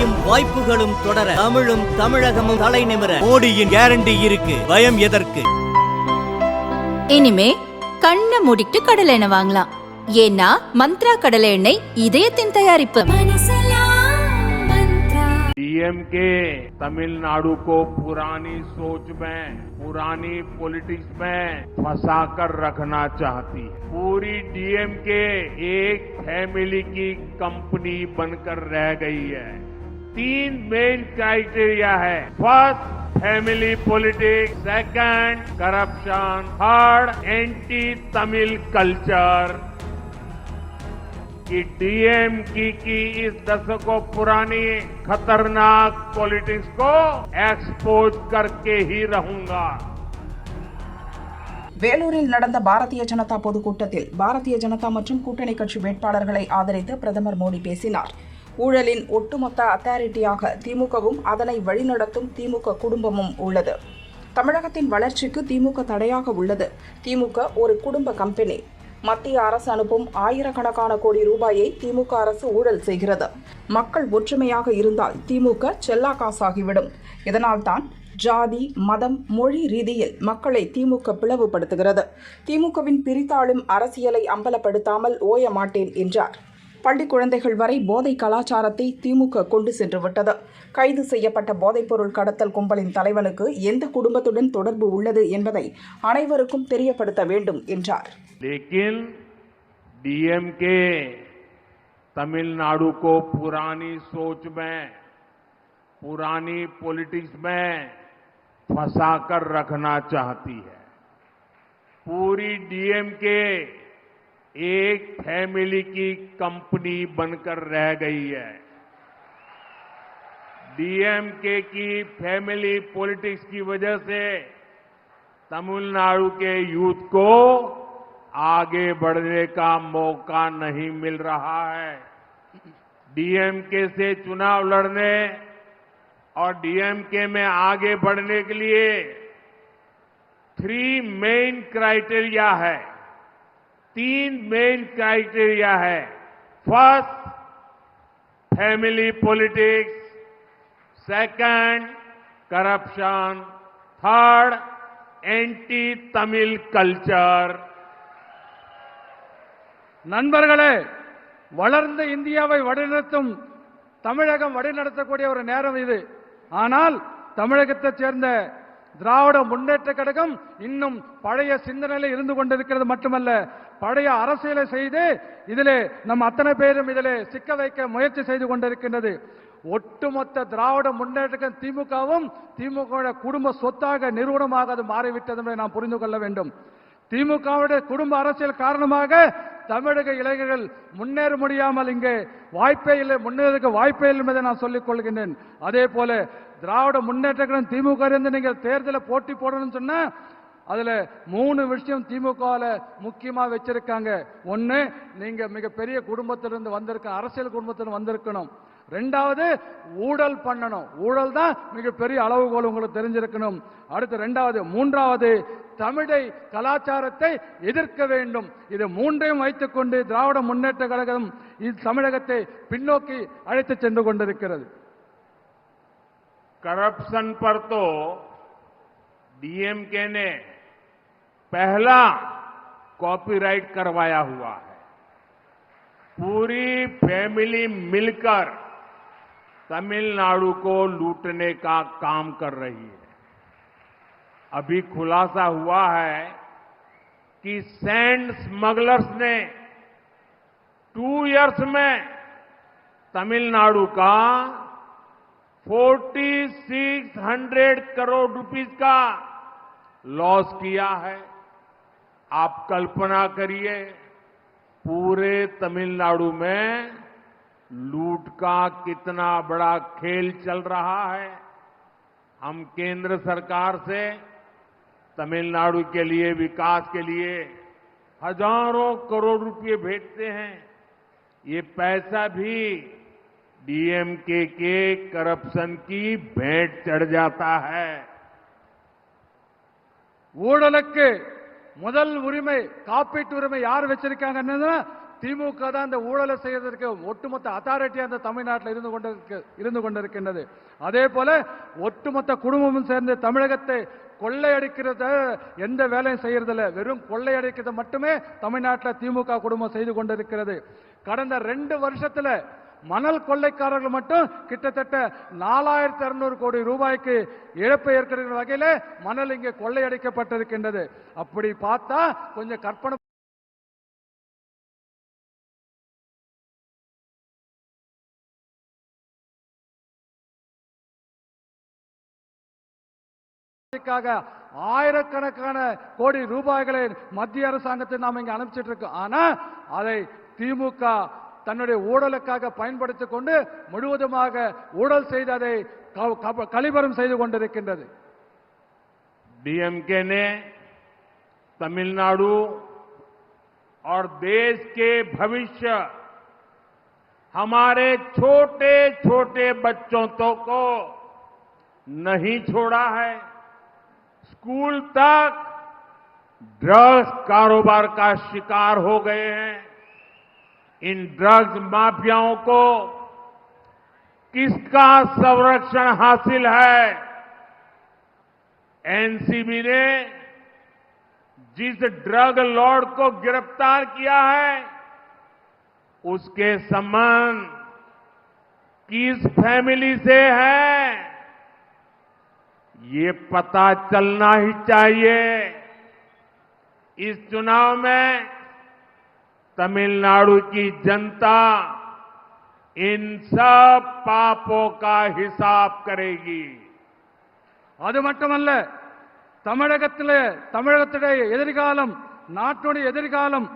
வளர்ச்சியும் வாய்ப்புகளும் தொடர தமிழும் தமிழகமும் தலை நிமிர மோடியின் கேரண்டி இருக்கு. பயம் எதற்கு? இனிமே கண்ணை மூடிட்டு கடலை எண்ணெய் வாங்கலாம். ஏன்னா மந்த்ரா கடலை எண்ணெய் இதயத்தின் தயாரிப்பு. डीएमके तमिलनाडु को पुरानी सोच में, पुरानी पॉलिटिक्स में फंसाकर रखना चाहती है। पूरी डीएमके एक फैमिली की कंपनी बनकर रह गई है। 3 मेन क्राइटेरिया है। First, family politics, second, corruption, third, anti Tamil culture. कि डीएमके की इस दशकों पुरानी खतरनाक पॉलिटिक्स को एक्सपोज करके ही रहूंगा. வேலூரில் நடந்த பாரதிய ஜனதா பொதுக்கூட்டத்தில் பாரதிய ஜனதா மற்றும் கூட்டணி கட்சி வேட்பாளர்களை ஆதரித்து பிரதமர் மோடி பேசினார். ஊழலின் ஒட்டுமொத்த அத்தாரிட்டியாக திமுகவும் அதனை வழிநடத்தும் திமுக குடும்பமும் உள்ளது. தமிழகத்தின் வளர்ச்சிக்கு திமுக தடையாக உள்ளது. திமுக ஒரு குடும்ப கம்பெனி. மத்திய அரசு அனுப்பும் ஆயிரக்கணக்கான கோடி ரூபாயை திமுக அரசு ஊழல் செய்கிறது. மக்கள் ஒற்றுமையாக இருந்தால் திமுக செல்லா காசாகிவிடும். இதனால்தான் ஜாதி, மதம், மொழி ரீதியில் மக்களை திமுக பிளவுபடுத்துகிறது. திமுகவின் பிரித்தாளும் அரசியலை அம்பலப்படுத்தாமல் ஓய மாட்டேன் என்றார். பள்ளி குழந்தைகள் வரை போதை கலாச்சாரத்தை திமுக கொண்டு சென்று விட்டது. கைது செய்யப்பட்ட போதைப்பொருள் கடத்தல் கும்பலின் தலைவனுக்கு எந்த குடும்பத்துடன் தொடர்பு உள்ளது என்பதை அனைவருக்கும் தெரியப்படுத்த வேண்டும் என்றார். लेकिन डीएमके तमिलनाडु को पुरानी सोच में, पुरानी पॉलिटिक्स में फंसाकर रखना चाहती है। पूरी डीएमके एक फैमिली की कंपनी बनकर रह गई है। डीएमके की फैमिली पॉलिटिक्स की वजह से तमिलनाडु के यूथ को आगे बढ़ने का मौका नहीं मिल रहा है। डीएमके से चुनाव लड़ने और डीएमके में आगे बढ़ने के लिए 3 मेन क्राइटेरिया है। 3 मेन क्राइटेरिया है। First, family politics, second, corruption, third, anti Tamil culture. நண்பர்களே, வளர்ந்த இந்தியாவை வழிநடத்தும் தமிழகம் வழிநடத்தக்கூடிய ஒரு நேரம் இது. ஆனால் தமிழகத்தைச் சேர்ந்த திராவிட முன்னேற்ற கழகம் இன்னும் பழைய சிந்தனையில் இருந்து கொண்டிருக்கிறது மட்டுமல்ல, பழைய அரசியலை செய்து இதிலே நம் அத்தனை பேரும் இதிலே சிக்க வைக்க முயற்சி செய்து கொண்டிருக்கின்றது. ஒட்டுமொத்த திராவிட முன்னேற்ற திமுகவும் திமுக குடும்ப சொத்தாக நிறுவனமாக அது மாறிவிட்டது என்பதை நாம் புரிந்து கொள்ள வேண்டும். திமுகவுடைய குடும்ப அரசியல் காரணமாக தமிழக இளைஞர்கள் முன்னேற முடியாமல் இங்கே வாய்ப்பே இல்லை, முன்னேறதுக்கு வாய்ப்பே இல்லை என்பதை நான் சொல்லிக் கொள்கின்றேன். அதே போல திராவிட முன்னேற்ற கழகம் திமுக இருந்து நீங்கள் தேர்தலை போட்டி போடணும்னு சொன்னா அதுல 3 விஷயம் திமுகவில் முக்கியமா வச்சிருக்காங்க. ஒன்னு, நீங்க மிகப்பெரிய குடும்பத்திலிருந்து வந்திருக்க அரசியல் குடும்பத்திலிருந்து வந்திருக்கணும். 2வது, ஊழல் பண்ணணும். ஊழல் தான் மிகப்பெரிய அளவுகோல் உங்களுக்கு தெரிஞ்சிருக்கணும். அடுத்து 2வது. 3வது, தமிழை கலாச்சாரத்தை எதிர்க்க வேண்டும். இது 3ஐயும் வைத்துக் கொண்டு திராவிட முன்னேற்ற கழகம் தமிழகத்தை பின்னோக்கி அழைத்து சென்று கொண்டிருக்கிறது. करप्शन पर तो डीएमके ने पहला कॉपीराइट करवाया हुआ है। पूरी फैमिली मिलकर तमिलनाडु को लूटने का काम कर रही है। अभी खुलासा हुआ है कि सैंड स्मगलर्स ने 2 इयर्स में तमिलनाडु का 4600 करोड़ रुपीस का लॉस किया है। आप कल्पना करिए, पूरे तमिलनाडु में लूट का कितना बड़ा खेल चल रहा है। हम केंद्र सरकार से तमिलनाडु के लिए, विकास के लिए हजारों करोड़ रुपए भेजते हैं। ये पैसा भी डीएमके के करप्शन की भेंट चढ़ जाता है। ஊழலுக்கு முதல் உரிமை, காப்பீட்டு உரிமை யார் வச்சிருக்காங்கன்னா திமுக தான் இந்த ஊழலை செய்வதற்கு ஒட்டுமொத்த அத்தாரிட்டி அந்த தமிழ்நாட்டில் இருந்து கொண்டிருக்கின்றது. அதே போல ஒட்டுமொத்த குடும்பமும் சேர்ந்து தமிழகத்தை கொள்ளையடிக்கிறத எந்த வேலையும் செய்யறதில்ல, வெறும் கொள்ளையடிக்கிறத மட்டுமே தமிழ்நாட்டில் திமுக குடும்பம் செய்து கொண்டிருக்கிறது. கடந்த 2 வருஷத்துல மணல் கொள்ளைக்காரர்கள் மட்டும் கிட்டத்தட்ட 4600 கோடி ரூபாய்க்கு இழப்பை ஏற்படுகிற வகையில மணல் இங்கே கொள்ளையடிக்கப்பட்டிருக்கின்றது. அப்படி பார்த்தா கொஞ்சம் கற்பனை ஆயிரக்கணக்கான கோடி ரூபாய்களை மத்திய அரசாங்கத்தை நாம் இங்க அனுப்பிச்சிட்டு இருக்கோம். ஆனா அதை திமுக தன்னுடைய ஊழலுக்காக பயன்படுத்திக் கொண்டு முழுவதுமாக ஊழல் செய்து அதை கழிவறம் செய்து கொண்டிருக்கின்றது. डीएमके ने तमिलनाडु और देश के भविष्य हमारे छोटे छोटे बच्चों को नहीं छोड़ा है। स्कूल तक ड्रग्स कारोबार का शिकार हो गए हैं। इन ड्रग्स माफियाओं को किसका संरक्षण हासिल है? एनसीबी ने जिस ड्रग लॉर्ड को गिरफ्तार किया है उसके संबंध किस फैमिली से है ये पता चलना ही चाहिए। इस चुनाव में तमिलनाडु की जनता इन सब पापों का हिसाब करेगी। அது மட்டுமல்ல, தமிழகத்திலே எதிர்காலம், நாட்டுடைய எதிர்காலம்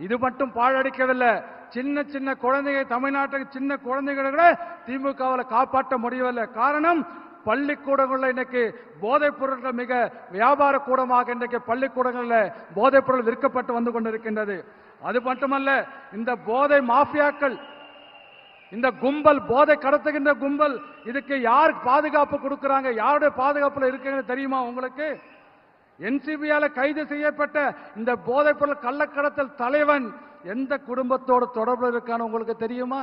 இது மட்டும் பாழடிக்கவில்லை. சின்ன சின்ன குழந்தைகள், தமிழ்நாட்டுக்கு சின்ன குழந்தைகளை கூட திமுகவில் காப்பாற்ற முடியவில்லை. காரணம், பள்ளிக்கூடங்களில் இன்னைக்கு போதைப் பொருட்கள் மிக வியாபார கூடமாக இன்றைக்கு பள்ளிக்கூடங்களில் போதைப் பொருள் விற்கப்பட்டு வந்து கொண்டிருக்கின்றது. அது மட்டுமல்ல, இந்த போதை மாஃபியாக்கள், இந்த கும்பல், போதை கடத்துகின்ற கும்பல், இதுக்கு யார் பாதுகாப்பு கொடுக்கிறாங்க, யாருடைய பாதுகாப்புல இருக்குன்னு தெரியுமா உங்களுக்கு? என்சிபியால கைது செய்யப்பட்ட இந்த போதைப் பொருள் கள்ளக்கடத்தல் தலைவன் எந்த குடும்பத்தோடு தொடர்பு இருக்கான்னு உங்களுக்கு தெரியுமா?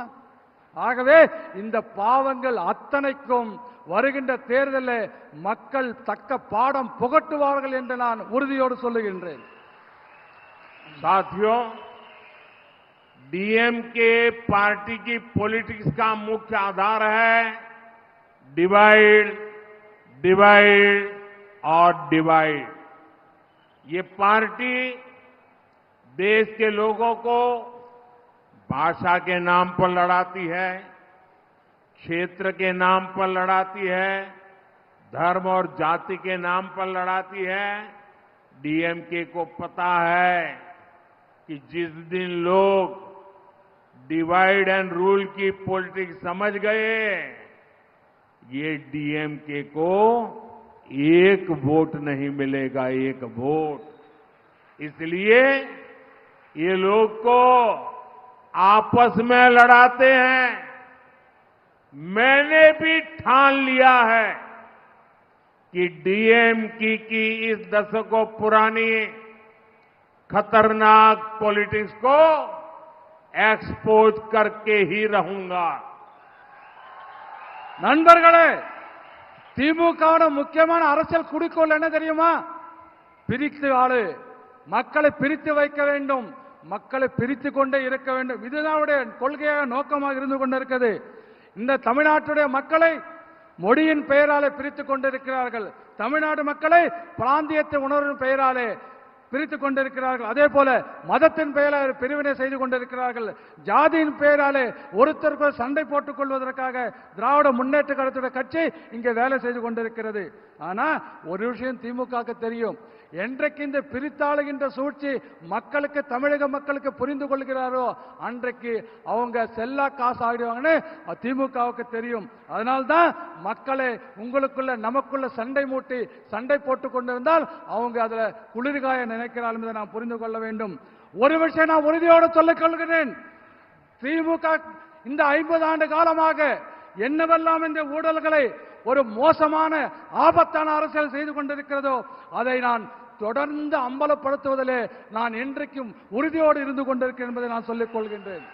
ஆகவே இந்த பாவங்கள் அத்தனைக்கும் வருகின்ற தேர்தலில் மக்கள் தக்க பாடம் புகட்டுவார்கள் என்று நான் உறுதியோடு சொல்லுகின்றேன். साथियों, डीएमके पार्टी की पॉलिटिक्स का मुख्य आधार है डिवाइड, डिवाइड और डिवाइड। ये पार्टी देश के लोगों को भाषा के नाम पर लड़ाती है, क्षेत्र के नाम पर लड़ाती है, धर्म और जाति के नाम पर लड़ाती है। डीएमके को पता है कि जिस दिन लोग डिवाइड एंड रूल की पॉलिटिक्स समझ गए, ये डीएमके को एक वोट नहीं मिलेगा, एक वोट। इसलिए ये लोग को आपस में लड़ाते हैं। मैंने भी ठान लिया है कि डीएमके की इस दशकों पुरानी खतरनाक पॉलिटिक्स को एक्सपोज करके ही रहूंगा। நண்பர்களே, திமுகவோட முக்கியமான அரசியல் குறிக்கோள் என்ன தெரியுமா? பிரித்து ஆளு, மக்களை பிரித்து வைக்க வேண்டும், மக்களை பிரித்து கொண்டே இருக்க வேண்டும். இதுதான் அவருடைய கொள்கையாக, நோக்கமாக இருந்து கொண்டிருக்கிறது. இந்த தமிழ்நாட்டுடைய மக்களை மொழியின் பெயராலே பிரித்துக் கொண்டிருக்கிறார்கள். தமிழ்நாடு மக்களை பிராந்தியத்தை உணர்வின் பெயராலே பிரித்துக் கொண்டிருக்கிறார்கள். அதே போல மதத்தின் பெயரால் பிரிவினை செய்து கொண்டிருக்கிறார்கள். ஜாதியின் பெயராலே ஒருத்தருக்கு சண்டை போட்டுக் கொள்வதற்காக திராவிட முன்னேற்ற கழகத்துடைய கட்சி இங்கே வேலை செய்து கொண்டிருக்கிறது. ஆனா ஒரு விஷயம் திமுகவுக்கு தெரியும், என்றைக்கு இந்த பிரித்தாளுகின்ற சூழ்ச்சி மக்களுக்கு, தமிழக மக்களுக்கு புரிந்து கொள்கிறாரோ அன்றைக்கு அவங்க செல்லா காசு ஆகிடுவாங்கன்னு திமுகவுக்கு தெரியும். அதனால்தான் மக்களை உங்களுக்குள்ள நமக்குள்ள சண்டை மூட்டி சண்டை போட்டுக் கொண்டிருந்தால் அவங்க அதுல குளிர்காய நினைக்கிறார்கள் என்பதை நாம் புரிந்து கொள்ள வேண்டும். ஒரு விஷயம் நான் உறுதியோடு சொல்லிக் கொள்கிறேன், திமுக இந்த 50 ஆண்டு காலமாக என்னவெல்லாம் இந்த ஊழல்களை, ஒரு மோசமான ஆபத்தான அரசியல் செய்து கொண்டிருக்கிறதோ அதை நான் தொடர்ந்து அம்பலப்படுத்துவதிலே நான் இன்றைக்கும் உறுதியோடு இருந்து கொண்டிருக்கிறேன் என்பதை நான் சொல்லிக் கொள்கின்றேன்.